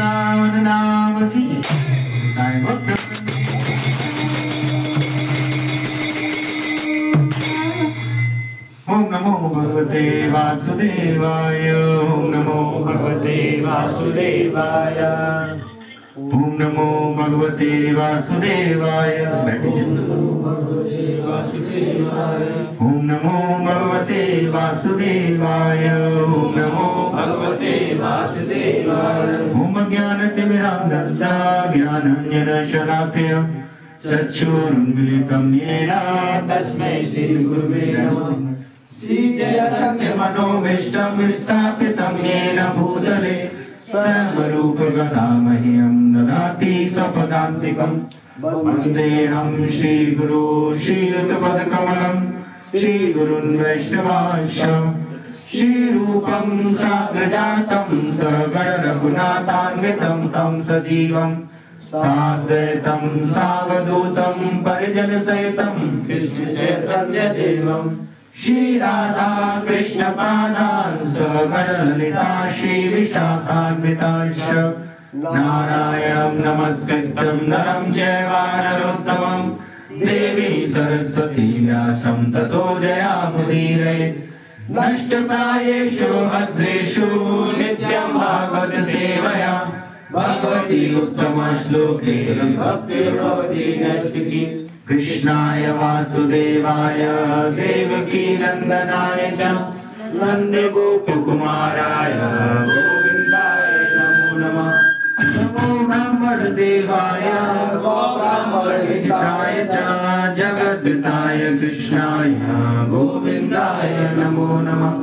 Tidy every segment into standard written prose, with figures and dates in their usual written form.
वृंदावन धाम की ओम नमो भगवते वासुदेवाय ओम नमो भगवते वासुदेवाय ओम नमो भगवते वासुदेवाय ओम नमो भगवते वासुदेवाय ओम नमो भगवते वासुदेवाय ओम ज्ञानतिमिरान्धस्य ज्ञानाञ्जनशलाकया चक्षुरुन्मीलितं येन तस्मै श्रीगुरुवे नमः श्रीचैतन्यमनोभीष्टं स्थापितं येन भूतले स्वयं रूपगदा मह्यं ददाति सपदान्तिकं वन्देऽहं श्रीगुरो श्रीयुतपदकमलं श्रीगुरुन् वैष्णवांश्च श्रीरूपं साग्रजातं सगणरघुनाथान्वितं तं सजीवं साद्वैतं सावधूतं परिजनसहितं कृष्णचैतन्यदेवं श्री राधा कृष्ण पादान् सगणललिता श्री विशाखान्वितांश्च नारायणं नमस्कृत्यं नरं चैव नरोत्तमं देवी सरस्वती व्यासं ततो जयामुदीरये नष्टप्रायेषु भद्रेषु नित्यं भागवत सेवया भगवती उत्तमश्लोके भक्तिर्भवति नैष्टिकी कृष्णाय वासुदेवाय देवकी नंदनाय च नन्दगोपकुमाराय गोविन्दाय नमो नमः नमो ब्रह्मदेवाय गोब्राह्मणहिताय च जगद्पिताय कृष्णाय गोविन्दाय नमो नमः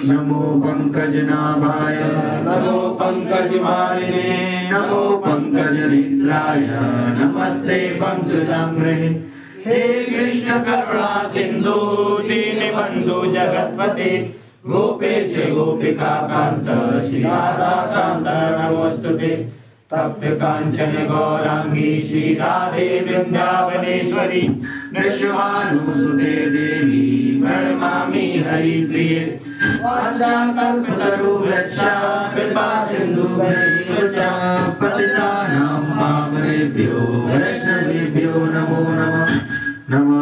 नमो पंकजनाभाय नमो पंकजमालिने नमो पंकजनेत्राय नमस्ते पंकजांग्रहे हे कृष्ण करुणा सिंधु दीनबंधु जगत्पते गोपेश गोपिका कांत श्री राधा कांत नमोस्तुते तप्त कांचन गौरांगी श्री राधे वृंदावनेश्वरी नृसिंहानुसुते देवी प्रणमामि हरिप्रिये वाञ्छाकल्पतरुभ्यश्च कृपा सिन्धुभ्यश्च पतितानां पावनेभ्यो वैष्णवेभ्यो नमो नमः नमो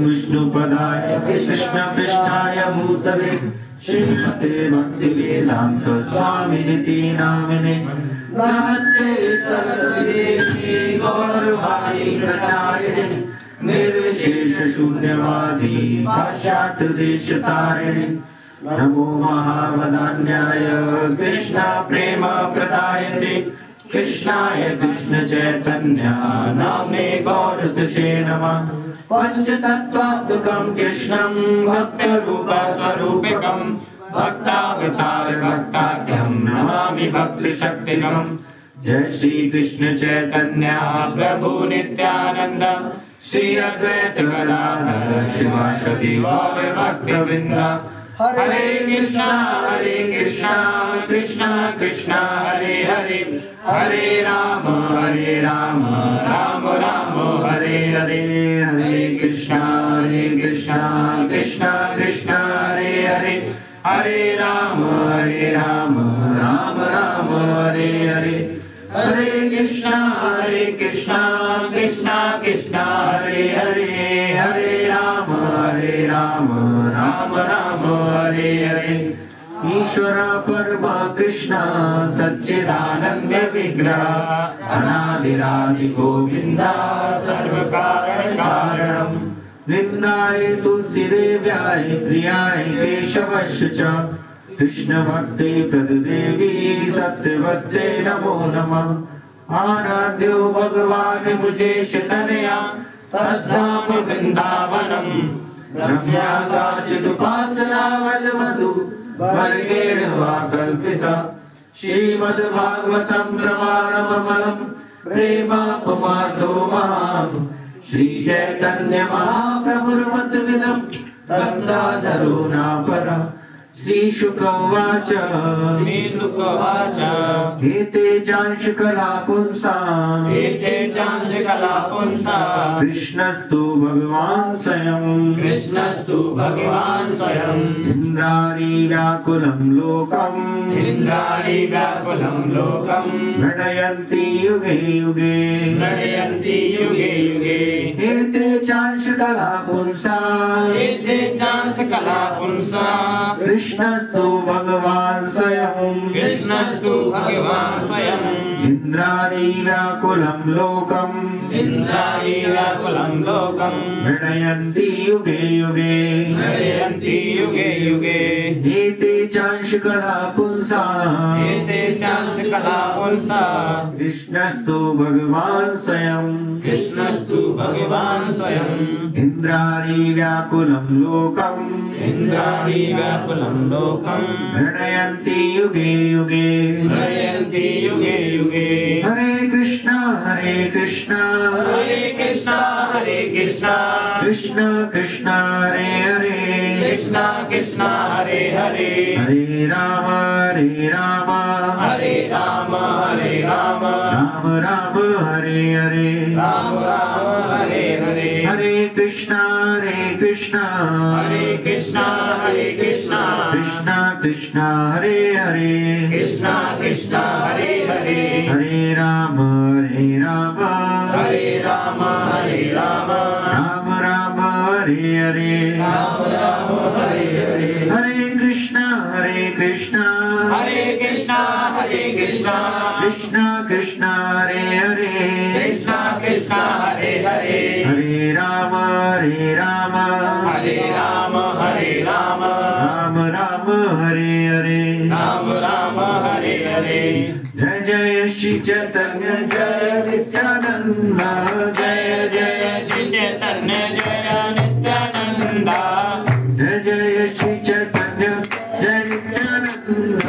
विष्णुपदाय कृष्णपृष्ठाय भूतले श्रीमते भक्तिवेदान्त स्वामिनिति नामिने नमस्ते सरस्वती गौरवाणी प्रचारिणे निर्विशेष शून्यवादी पाश्चात्य देशतारिणे नमो महावदान्याय कृष्ण प्रेम प्रदायते कृष्णाय कृष्ण चैतन्य नाम्ने गौरतुषे नमः पंचतत्त्वात्मकं कृष्णं भक्तरूप स्वरूपिकं भक्तावतार भक्ताख्यं नमामि भक्तिशक्तिकं जय श्री कृष्ण चैतन्य प्रभु नित्यानंद श्री अद्वैत गदाधर शिवासदि गौर भक्तवृंद हरे कृष्णा कृष्णा कृष्णा हरे हरे हरे राम राम राम हरे हरे हरे कृष्णा कृष्णा कृष्णा हरे हरे हरे राम राम राम हरे हरे हरे कृष्णा कृष्णा कृष्णा हरे हरे हरे राम राम राम हरे हरे ईश्वर परमा कृष्ण सच्चिदानंद विग्रह अनादिरादि गोविंदा सर्व कारण कारणम नित्याय तुलसीदेव्याय प्रियाय केशवस्य च कृष्ण भक्ति प्रददेवी सत्यवते नमो नमः आराध्यो भगवान मुझे तनया तद्धाम वृंदावनम रम्याकाचिदुपासना वल्मधु वर्गेण वा कल्पिता श्रीमद्भागवतं प्रमाणममलं प्रेमापमार्थो महान् श्रीचैतन्य महाप्रभुर्मतमिदं तत्ताधरो नापरा श्रीशुकवाच श्रीशुकवाच एते चांशकला पुंसाम् एते चांशकला पुंसाम् कृष्णस्तु भगवान् स्वयं कृष्णस्तु भगवान् स्वयम् इन्द्राणी व्याकुलं लोकम् इन्द्राणी व्याकुलं लोकम् गणयन्ति युगे युगे गणयन्ति युगे युगे एते चांशकला पुंसाम् एते चांशकला पुंसाम् कृष्णस्तु भगवान् स्वयं कृष्णस्तु भगवान् स्वयम् इन्द्राणी व्याकुलं लोकम् इन्द्राणी व्याकुलं लोकम् गणयन्ति युगे युगे गणयन्ति युगे युगे एते चांशकला पुंसाम् एते चांशकला पुंसाम् कृष्णस्तु भगवान् स्वयं कृष्णस्तु भगवान् स्वयम् इन्द्राणी व्याकुलं लोकम् इन्द्राणी व्याकुलं लोकम् गणयन्ति युगे युगे गणयन्ति युगे युगे हरे कृष्णा हरे कृष्णा हरे कृष्णा हरे कृष्णा कृष्णा कृष्णा हरे हरे कृष्णा कृष्णा हरे हरे हरे राम हरे राम हरे राम हरे राम राम राम हरे हरे राम राम हरे हरे हरे कृष्णा कृष्णा हरे कृष्णा कृष्णा कृष्णा हरे हरे कृष्णा कृष्णा हरे हरे हरे राम हरे राम हरे राम हरे राम राम राम हरे हरे राम राम हरे हरे हरे कृष्णा कृष्णा हरे कृष्णा कृष्णा कृष्णा हरे हरे कृष्णा कृष्णा हरे हरे हरे राम राम हरे राम हरे राम राम राम हरे हरे राम राम हरे हरे जय जय श्री चैतन्य जय नित्यानंद जय जय श्री चैतन्य जय नित्यानंद जय जय श्री चैतन्य जय नित्यानंद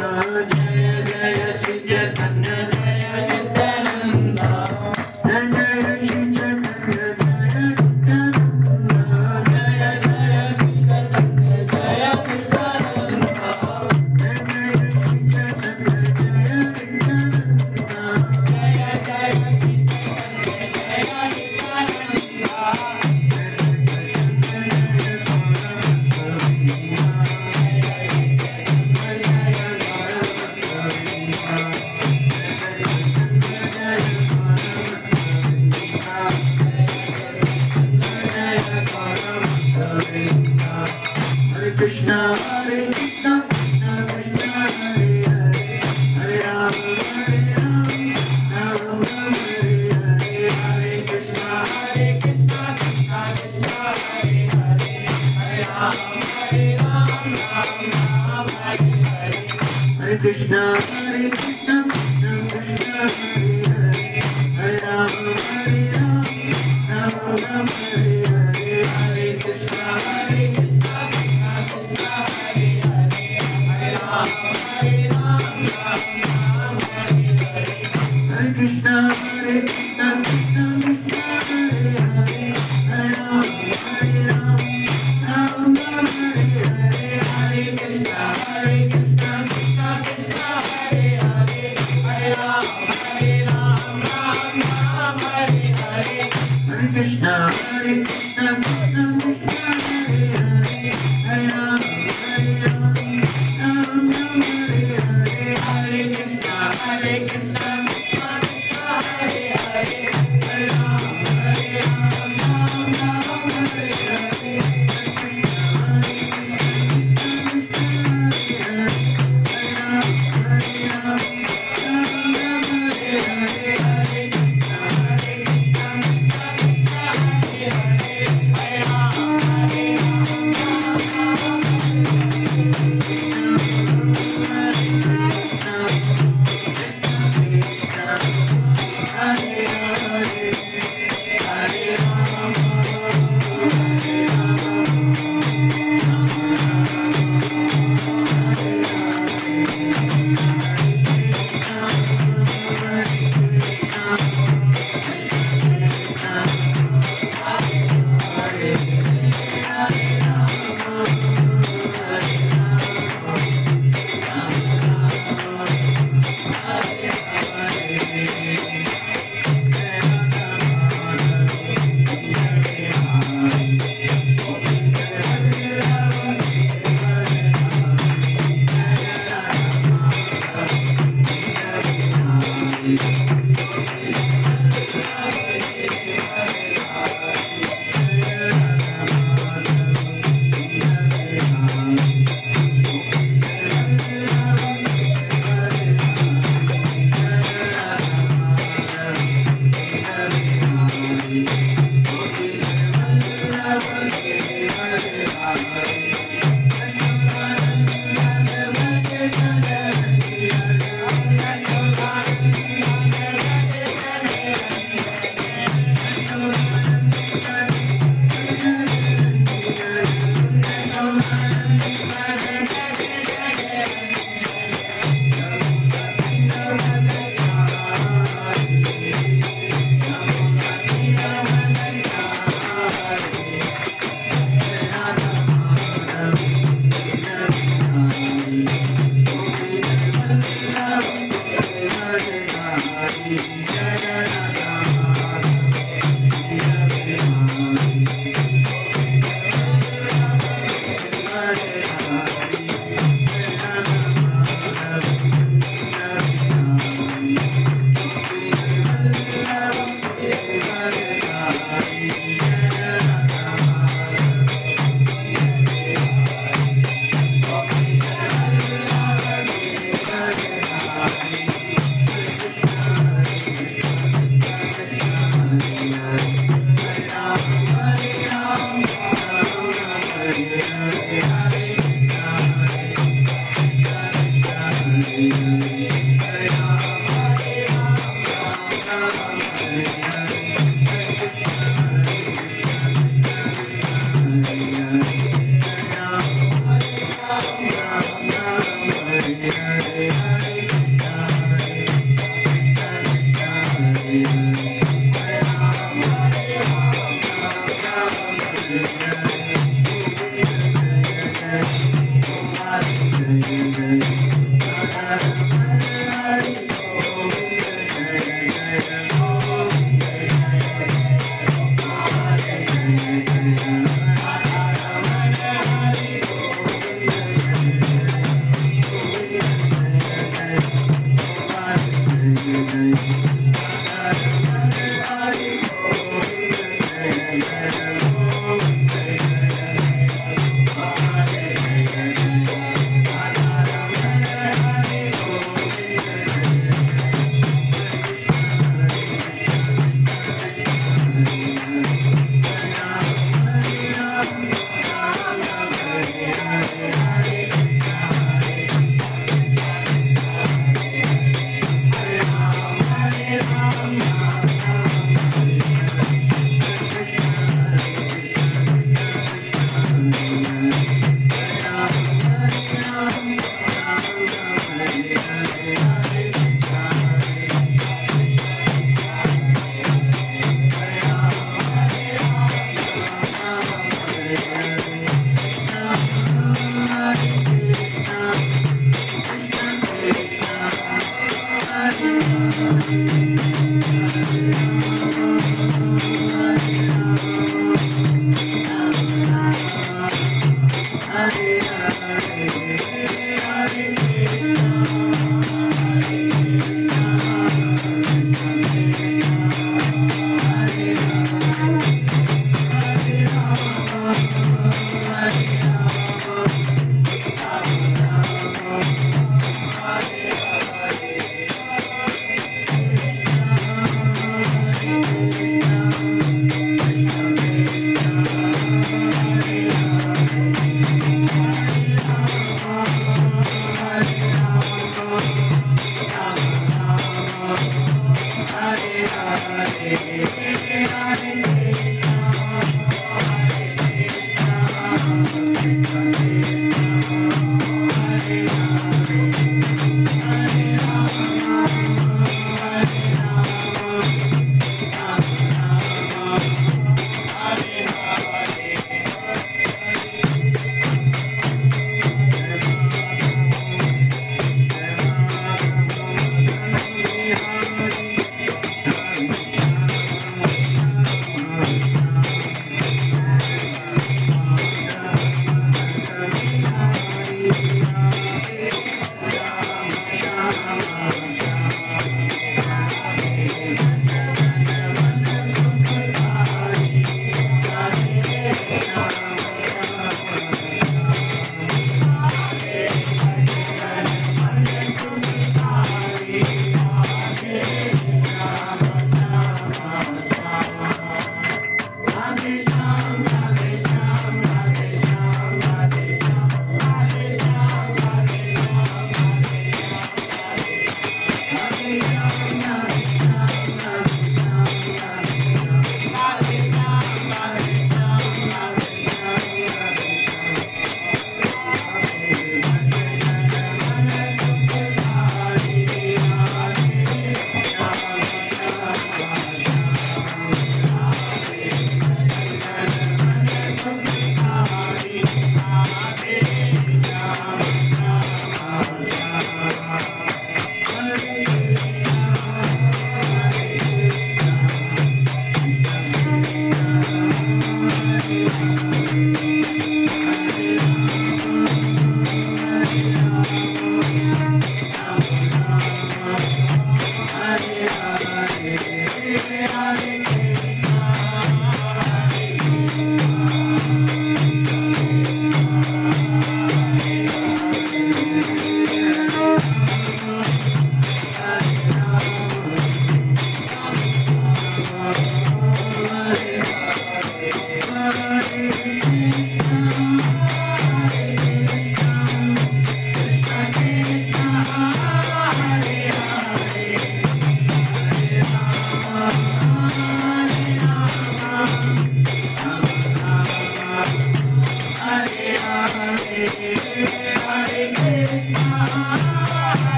जय जय श्री चैतन्य जय नित्यानंद जय जय श्री चैतन्य जय नित्यानंद जय जय श्री चैतन्य जय नित्यानंद जय जय श्री चैतन्य जय नित्यानंद जय जय Shri Hare Krishna, Krishna Krishna, Hare Hare, Hare Rama, Rama Rama, Hare Hare, Hare Krishna, Krishna Krishna, Hare Hare, Hare Rama, Rama Rama, Hare Hare, Hare Krishna, Krishna Krishna, Hare Hare, Hare Rama, Rama Rama, Hare Hare, Hare Krishna, Hare Krishna, Krishna Krishna, Hare Hare, Hare Rama, Rama Rama, Hare Hare, Hare Krishna, Krishna Krishna, Hare Hare, Hare Rama, Rama Rama, Hare Hare, Hare Krishna, Krishna Krishna, Hare Hare, Hare Rama, Rama Rama, Hare Hare, Hare Krishna, Krishna Hare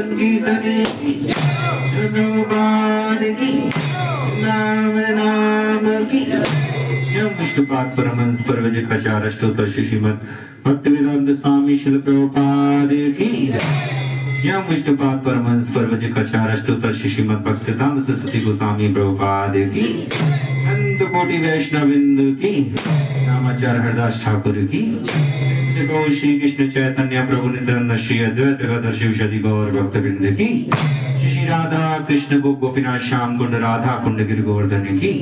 संकीर्तन की प्रभुपाद की नाम की विष्णुपाद परमहंस परवज्राचार्य अष्टोत्तर श्रीमद् भक्तिवेदांत स्वामी श्रील प्रभुपाद की यम विष्णुपाद परमहंस परवज्राचार्य अष्टोत्तर श्रीमद् भक्तिवेदांत सरस्वती गोस्वामी प्रभुपाद की अनंत कोटि वैष्णववृंद की नामाचार्य हरदास ठाकुर की श्री कृष्ण चैतन्य प्रभु नित्यानंद श्री अद्वैत गदाधर शिव शक्ति गौर भक्तवृंद की श्री राधा कृष्ण गोपीनाथ श्याम कुंड राधा कुंड गिरि गोवर्धन की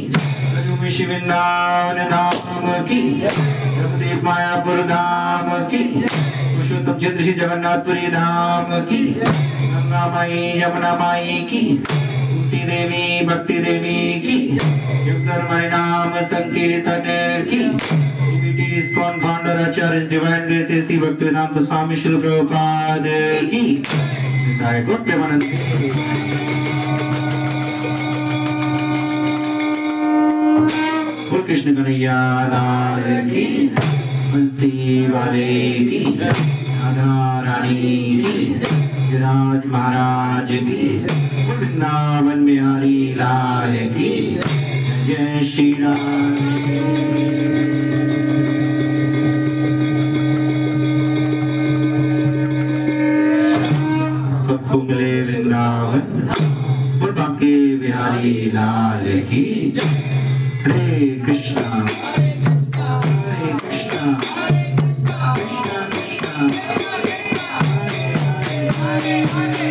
वृंदावन धाम की जगदेव मायापुर धाम की पुरुषोत्तम चंद्र श्री जगन्नाथपुरी धाम की गंगा माई यमुना माई की कुंती देवी भक्ति देवी की नाम संकीर्तन की इस्कॉन फाउंडर आचार्य डिवाइन ग्रेस एसी भक्तिवेदांत स्वामी श्रील प्रभुपाद की जय। गुड प्रेमानंद कृष्ण कन्हैया लाल की बंसी वाले की राधा रानी की राज महाराज की वृंदावन बिहारी लाल की जय श्री राम। सबको मिले वृंदावन बांके बिहारी लाल की हरे कृष्णा हरे कृष्णा कृष्णा कृष्णा हरे हरे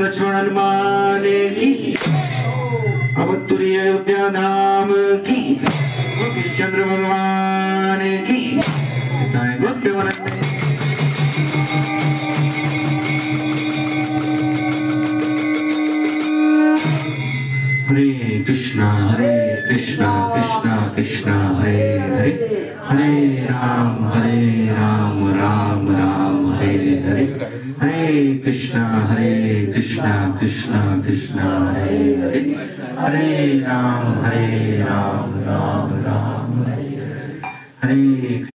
लक्ष्मण हनुमान की अवतुरी अयोध्या धाम की चंद्र भगवान की गोप्य वन हरे कृष्णा कृष्णा कृष्णा हरे हरे हरे राम राम राम हरे हरे हरे कृष्णा कृष्णा कृष्णा हरे हरे हरे राम राम राम हरे हरे